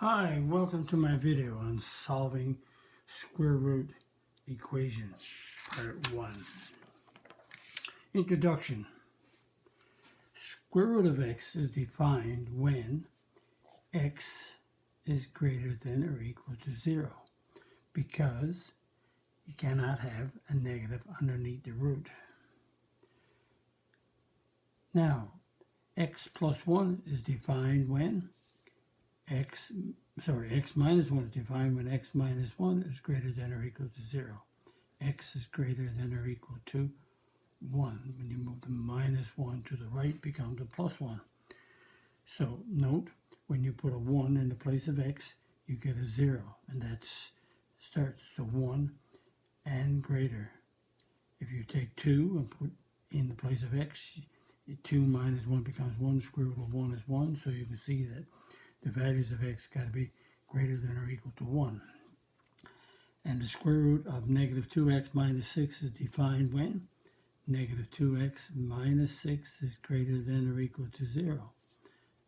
Hi, welcome to my video on solving square root equation, part 1. Introduction. Square root of x is defined when x is greater than or equal to 0, because you cannot have a negative underneath the root. Now, x plus 1 is defined when x minus 1 is defined when x minus 1 is greater than or equal to 0. X is greater than or equal to 1. When you move the minus 1 to the right, becomes a plus 1. So note, when you put a 1 in the place of x, you get a 0, and that starts. So 1 and greater. If you take 2 and put in the place of x, 2 minus 1 becomes 1. Square root of 1 is 1, so you can see that the values of x got to be greater than or equal to 1. And the square root of negative 2x minus 6 is defined when negative 2x minus 6 is greater than or equal to 0.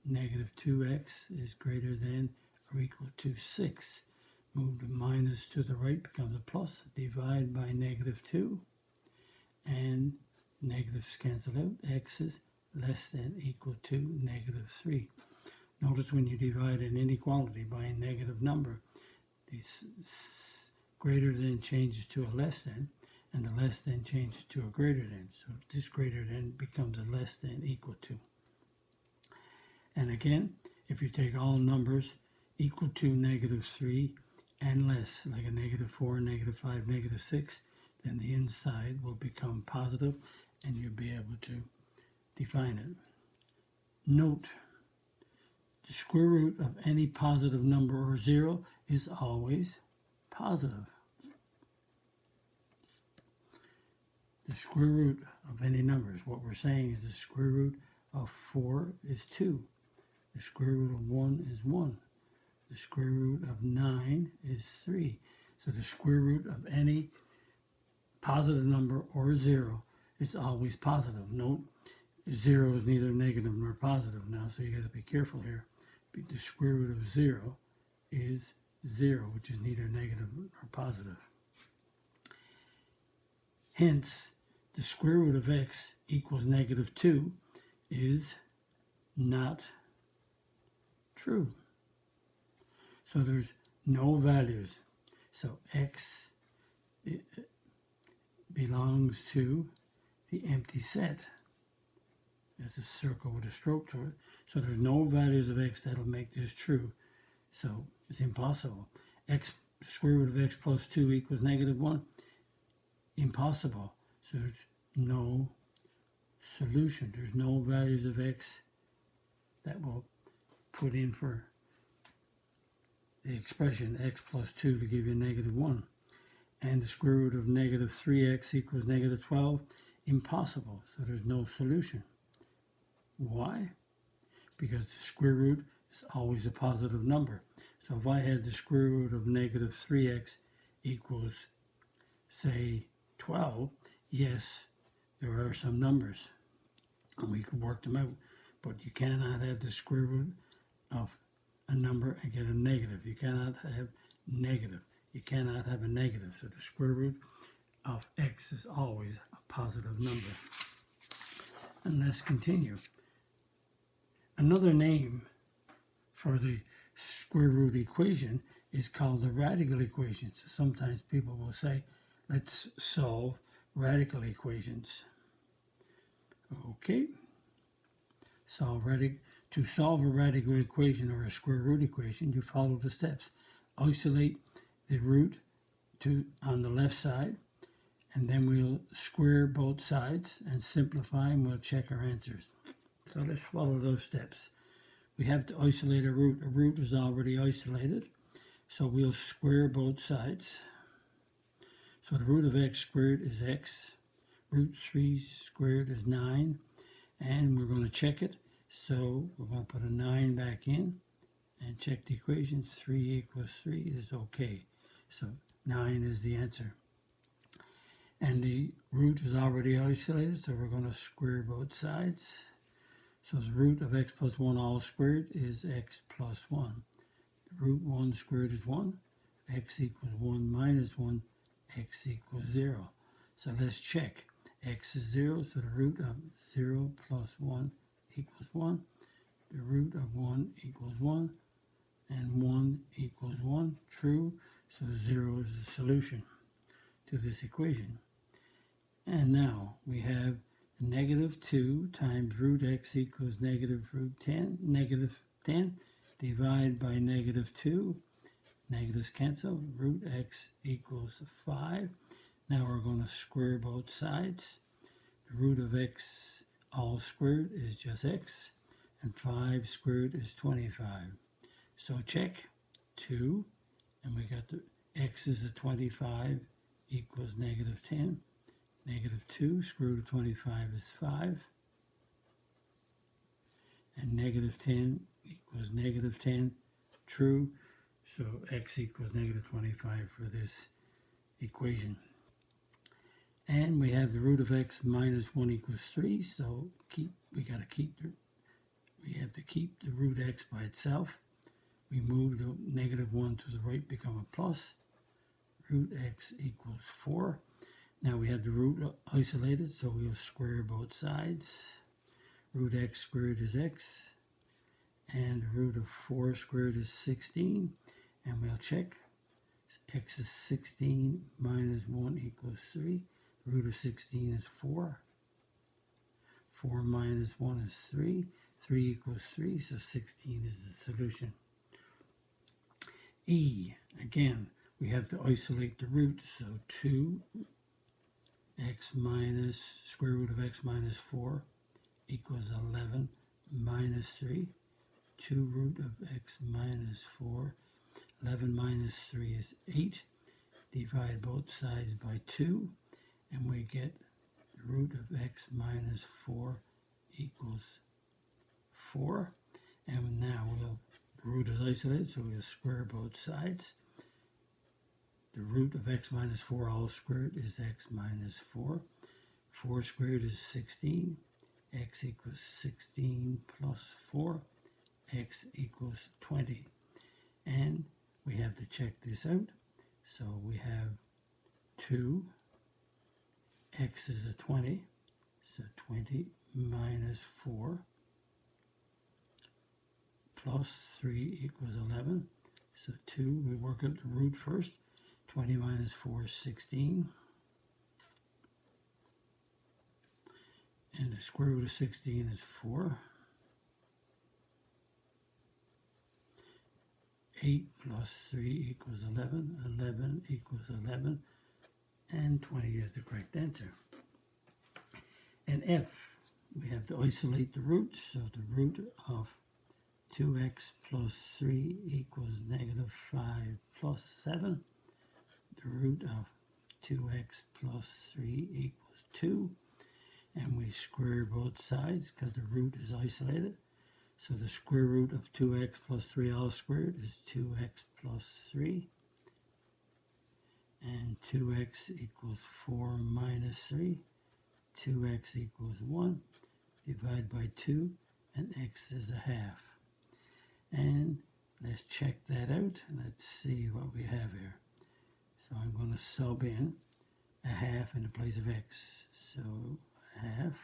Negative 2x is greater than or equal to 6. Move the minus to the right, becomes a plus. Divide by negative 2. And negatives cancel out. X is less than equal to negative 3. Notice when you divide an inequality by a negative number, this greater than changes to a less than, and the less than changes to a greater than. So this greater than becomes a less than equal to. And again, if you take all numbers equal to negative 3 and less, like a negative 4, negative 5, negative 6, then the inside will become positive, and you'll be able to define it. Note, the square root of any positive number or 0 is always positive. The square root of any numbers, what we're saying is the square root of 4 is 2. The square root of 1 is 1. The square root of 9 is 3. So the square root of any positive number or 0 is always positive. Note, 0 is neither negative nor positive now, so you got to be careful here. The square root of 0 is 0, which is neither negative nor positive. Hence, the square root of x equals negative 2 is not true. So there's no values. So x belongs to the empty set. There's a circle with a stroke to it. So there's no values of x that'll make this true. So it's impossible. X, square root of x plus 2 equals negative 1. Impossible. So there's no solution. There's no values of x that will put in for the expression x plus 2 to give you negative 1. And the square root of negative 3x equals negative 12. Impossible. So there's no solution. Why? Because the square root is always a positive number. So if I had the square root of negative 3x equals, say, 12, yes, there are some numbers, and we could work them out. But you cannot have the square root of a number and get a negative. You cannot have negative. You cannot have a negative. So the square root of x is always a positive number. And let's continue. Another name for the square root equation is called the radical equation. So sometimes people will say, let's solve radical equations. Okay. To solve a radical equation or a square root equation, you follow the steps. Isolate the root on the left side, and then we'll square both sides and simplify, and we'll check our answers. So let's follow those steps. We have to isolate a root. A root is already isolated, so we'll square both sides. So the root of x squared is x. Root 3 squared is 9, and we're going to check it. So we're going to put a 9 back in and check the equation. 3 equals 3 is okay. So 9 is the answer. And the root is already isolated, so we're going to square both sides. So the root of x plus 1 all squared is x plus 1. Root 1 squared is 1. X equals 1 minus 1. X equals 0. So let's check. X is 0, so the root of 0 plus 1 equals 1. The root of 1 equals 1. And 1 equals 1. True. So 0 is the solution to this equation. And now we have negative 2 times root x equals negative root 10. Negative 10. Divide by negative 2. Negatives cancel. Root x equals 5. Now we're going to square both sides. The root of x all squared is just x. And 5 squared is 25. So check 2. And we got the x is a 25 equals negative 10. Negative 2 square root of 25 is 5. And negative 10 equals negative 10. True. So x equals negative 25 for this equation. And we have the root of x minus 1 equals 3. So we have to keep the root x by itself. We move the negative 1 to the right, become a plus. Root x equals 4. Now we have the root isolated, so we'll square both sides. Root x squared is x. And the root of 4 squared is 16. And we'll check. X is 16 minus 1 equals 3. The root of 16 is 4. 4 minus 1 is 3. 3 equals 3, so 16 is the solution. E, again, we have to isolate the roots. So 2 x minus square root of x minus 4 equals 11 minus 3. 2 root of x minus 4. 11 minus 3 is 8. Divide both sides by 2. And we get the root of x minus 4 equals 4. And now the root is isolated, so we'll square both sides. The root of x minus 4 all squared is x minus 4. 4 squared is 16. X equals 16 plus 4. X equals 20. And we have to check this out. So we have 2. X is a 20. So 20 minus 4 plus 3 equals 11. So 2, we work out the root first. 20 minus 4 is 16. And the square root of 16 is 4. 8 plus 3 equals 11. 11 equals 11. And 20 is the correct answer. And F, we have to isolate the roots. So the root of 2x plus 3 equals negative 5 plus 7. The root of 2x plus 3 equals 2. And we square both sides because the root is isolated. So the square root of 2x plus 3 all squared is 2x plus 3. And 2x equals 4 minus 3. 2x equals 1. Divide by 2. And x is a half. And let's check that out. Let's see what we have here. So I'm going to sub in a half in the place of x. So half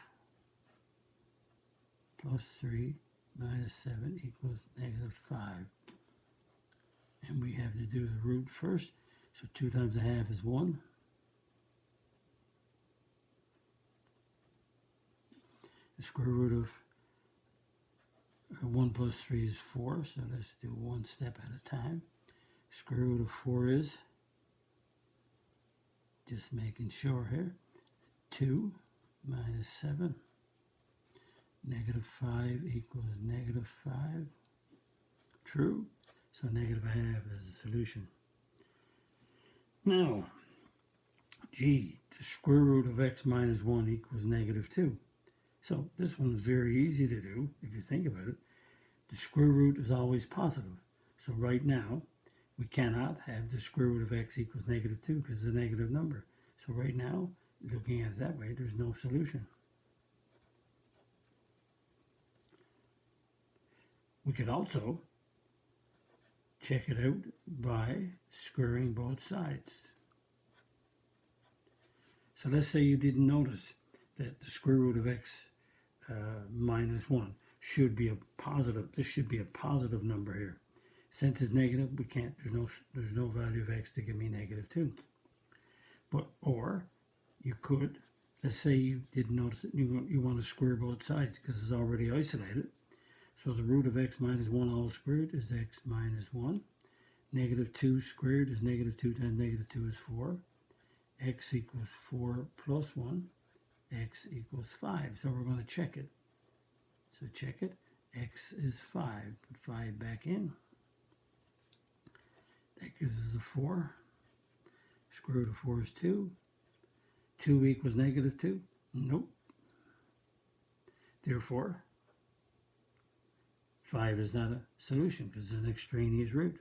plus 3 minus 7 equals negative 5. And we have to do the root first. So 2 times a half is 1. The square root of 1 plus 3 is 4. So let's do one step at a time. Square root of 4 is, just making sure here, 2 minus 7. Negative 5 equals negative 5. True. So negative a half is the solution. Now, G, the square root of x minus 1 equals negative 2. So this one is very easy to do if you think about it. The square root is always positive. So right now, we cannot have the square root of x equals negative 2 because it's a negative number. So right now, looking at it that way, there's no solution. We could also check it out by squaring both sides. So let's say you didn't notice that the square root of x minus 1 should be a positive. This should be a positive number here. Since it's negative, we can't. There's no value of x to give me negative 2. But or you could, let's say you didn't notice it. You want to square both sides because it's already isolated. So the root of x minus 1 all squared is x minus 1. Negative 2 squared is negative 2 times negative 2 is 4. X equals 4 plus 1. X equals 5. So we're going to check it. So check it. X is 5. Put 5 back in. That gives us a 4. Square root of 4 is 2. 2 equals negative 2? Nope. Therefore, 5 is not a solution because it's an extraneous root.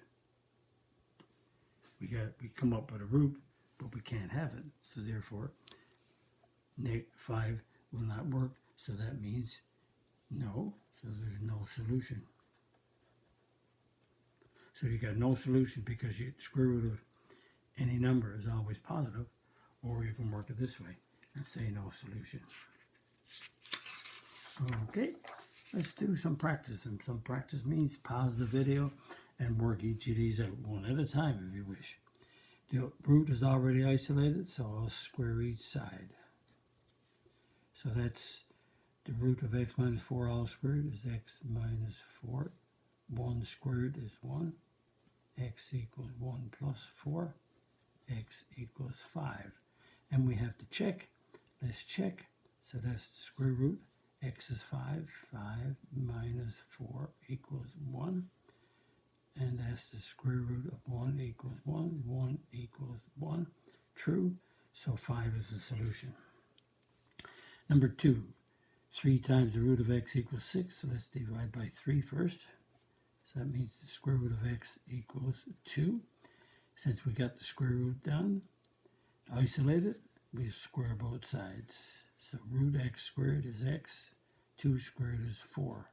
We come up with a root, but we can't have it. So therefore, 5 will not work. So that means no. So there's no solution. So you got no solution because the square root of any number is always positive, or you can work it this way and say no solution. Okay, let's do some practice. And some practice means pause the video and work each of these out one at a time if you wish. The root is already isolated, so I'll square each side. So that's the root of x minus 4 all squared is x minus 4. 1 squared is 1. X equals 1 plus 4. X equals 5. And we have to check. Let's check. So that's the square root. X is 5. 5 minus 4 equals 1. And that's the square root of 1 equals 1. 1 equals 1. True. So 5 is the solution. Number 2. 3 times the root of x equals 6. So let's divide by 3 first. So that means the square root of x equals 2. Since we got the square root done, isolated, we square both sides. So root x squared is x. 2 squared is 4.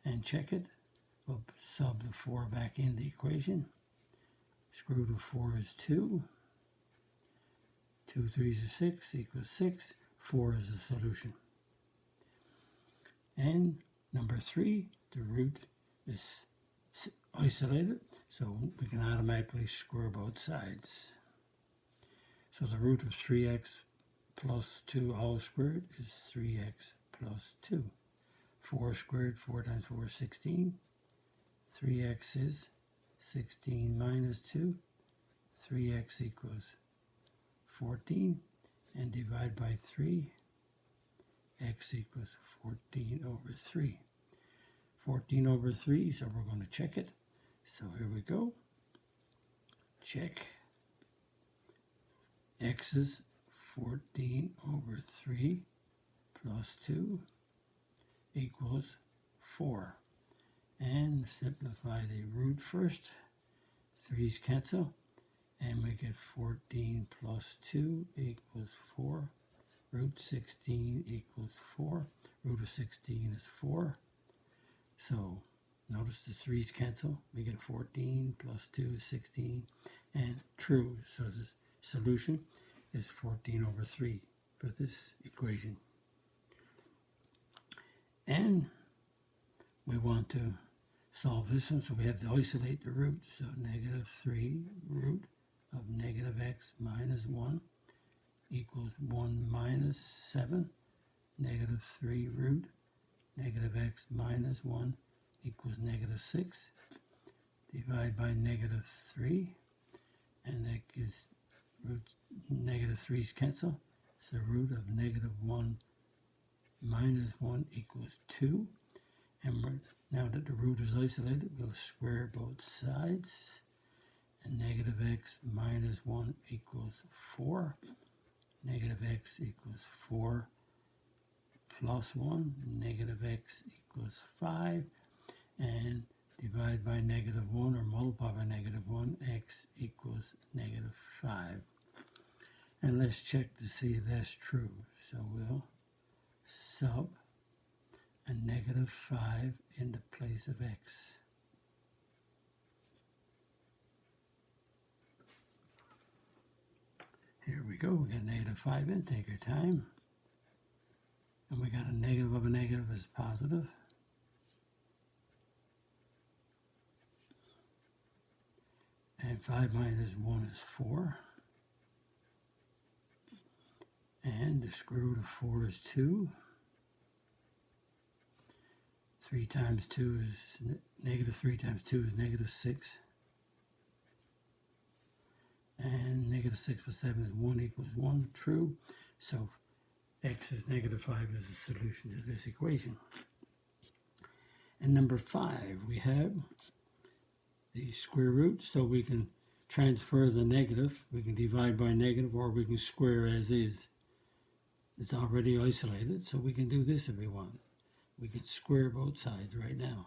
And check it. We'll sub the 4 back in the equation. Square root of 4 is 2. 2 3s is 6 equals 6. 4 is the solution. And number 3, the root is isolated, so we can automatically square both sides. So the root of 3x plus 2 all squared is 3x plus 2. 4 squared, 4 times 4 is 16. 3x is 16 minus 2. 3x equals 14. And divide by 3. X equals 14 over 3. 14 over 3, so we're going to check it. So here we go. Check. X is 14 over 3 plus 2 equals 4. And simplify the root first. 3's cancel. And we get 14 plus 2 equals 4. Root 16 equals 4. Root of 16 is 4. So notice the 3's cancel. We get 14 plus 2 is 16. And true. So the solution is 14 over 3 for this equation. And we want to solve this one, so we have to isolate the root. So negative 3 root of negative x minus 1 equals 1 minus 7. Negative 3 root negative x minus 1 equals negative 6. Divide by negative 3, and that gives root negative 3's cancel. So root of negative 1 minus 1 equals 2. And now that the root is isolated, we'll square both sides. And negative x minus 1 equals 4. Negative x equals 4 plus 1. Negative x equals 5. And divide by negative 1 or multiply by negative 1, x equals negative 5. And let's check to see if that's true. So we'll sub a negative 5 in the place of x. Here we go. We got negative 5 in. Take our time. And we got a negative of a negative is positive. And 5 minus 1 is 4. And the square root of 4 is 2. 3 times 2 is negative 3 times 2 is negative 6. And negative 6 plus 7 is 1 equals 1. True. So x is negative 5 is the solution to this equation. And number 5, we have the square root, so we can transfer the negative. We can divide by negative, or we can square as is. It's already isolated, so we can do this if we want. We can square both sides right now.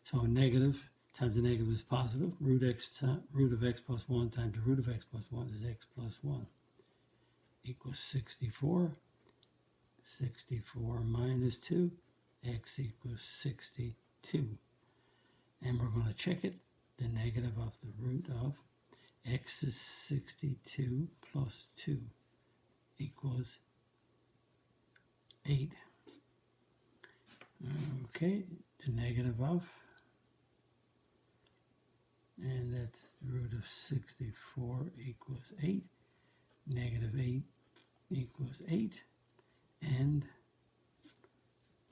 So negative times a negative is positive. Root of x plus 1 times the root of x plus 1 is x plus 1 equals 64. 64 minus 2, x equals 62. And we're going to check it. The negative of the root of x is 62 plus 2 equals 8. Okay, the negative of, and that's the root of 64 equals 8. Negative 8 equals 8. And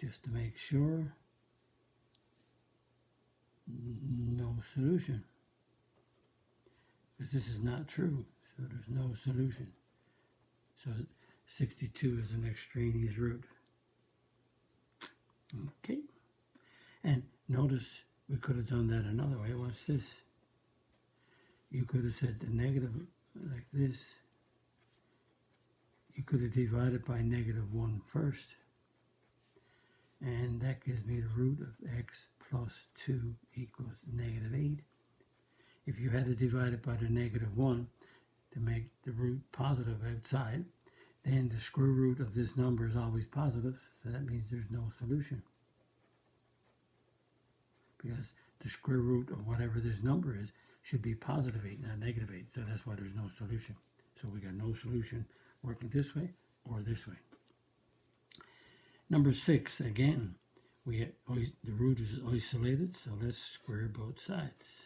just to make sure, no solution, because this is not true, so there's no solution. So 62 is an extraneous root. Okay, and notice we could have done that another way. What's this? You could have said the negative like this. You could have divided by negative 1 first, and that gives me the root of x plus 2 equals negative 8. If you had to divide it by the negative 1 to make the root positive outside, then the square root of this number is always positive, so that means there's no solution. Because the square root of whatever this number is should be positive 8, not negative 8, so that's why there's no solution. So we got no solution working this way or this way. Number 6, again, the root is isolated, so let's square both sides.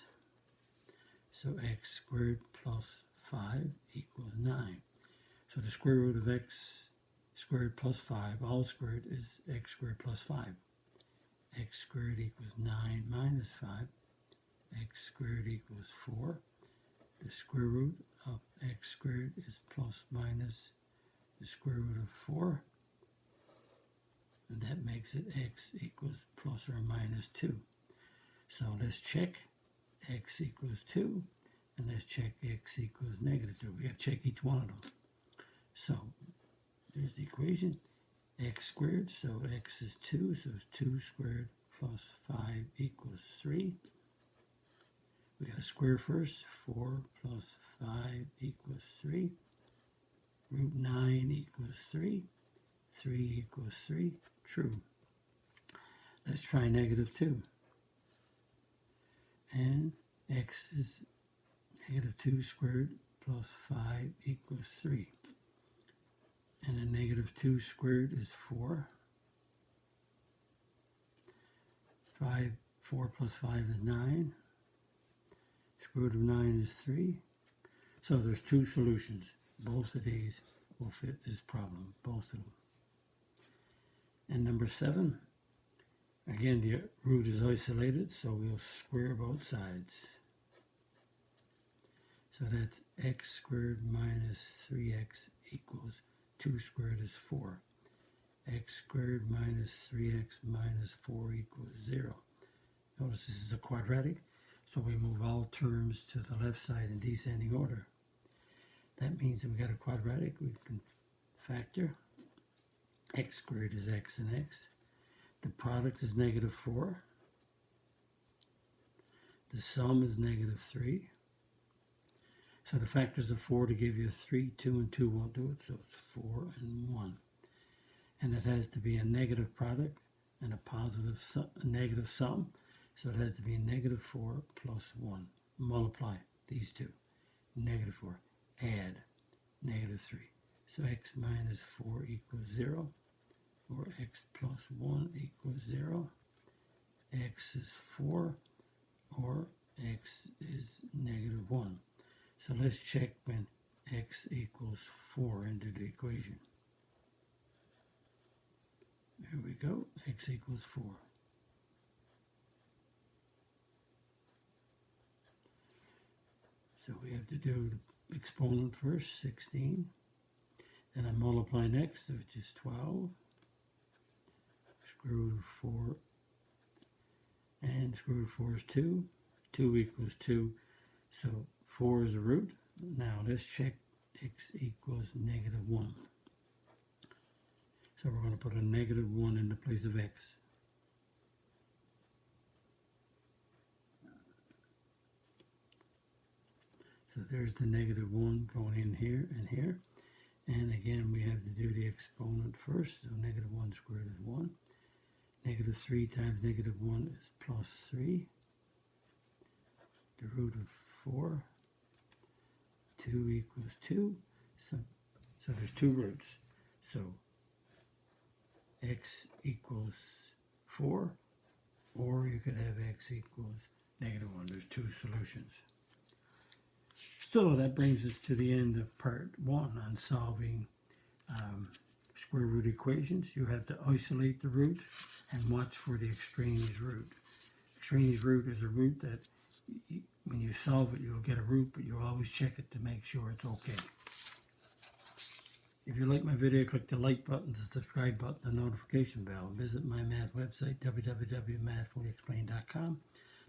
So x squared plus 5 equals 9. So the square root of x squared plus 5, all squared, is x squared plus 5. X squared equals 9 minus 5. X squared equals 4. The square root of x squared is plus minus the square root of 4. And that makes it x equals plus or minus 2. So let's check x equals 2, and let's check x equals negative 2. We have to check each one of them. So there's the equation, x squared, so x is 2, so it's 2 squared plus 5 equals 3. We got to square first, 4 plus 5 equals 3. Root 9 equals 3. 3 equals 3, true. Let's try negative 2. And x is negative 2 squared plus 5 equals 3. And a negative 2 squared is 4. 4 plus 5 is 9. Square root of 9 is 3. So there's two solutions. Both of these will fit this problem, both of them. And number 7, again, the root is isolated, so we'll square both sides. So that's x squared minus 3x equals 2 squared is 4. X squared minus 3x minus 4 equals 0. Notice this is a quadratic, so we move all terms to the left side in descending order. That means that we got a quadratic, we can factor. X squared is x and x. The product is negative 4. The sum is negative 3. So the factors of 4 to give you 3, 2, and 2 won't do it, so it's 4 and 1. And it has to be a negative product and a negative sum, so it has to be negative 4 plus 1. Multiply these two. Negative 4. Add. negative 3. So x minus 4 equals 0, or x plus 1 equals 0. X is 4, or x is negative 1. So let's check when x equals 4 into the equation. There we go, x equals 4. So we have to do the exponent first, 16. Then I multiply next, which is 12. Square root of 4. And square root of 4 is 2. 2 equals 2. So 4 is the root. Now let's check x equals negative 1. So we're going to put a negative 1 in the place of x. So there's the negative 1 going in here and here. And again, we have to do the exponent first. So negative 1 squared is 1. Negative 3 times negative 1 is plus 3. The root of 4. 2 equals 2. So there's two roots. So x equals 4. Or you could have x equals negative 1. There's two solutions. So that brings us to the end of part 1 on solving square root equations. You have to isolate the root and watch for the extraneous root. Extraneous root is a root that when you solve it, you'll get a root, but you always check it to make sure it's okay. If you like my video, click the like button, the subscribe button, the notification bell. Visit my math website, www.mathfullyexplained.com,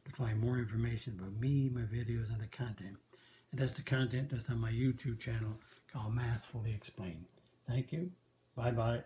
to find more information about me, my videos, and the content. And that's the content that's on my YouTube channel called Math Fully Explained. Thank you. Bye-bye.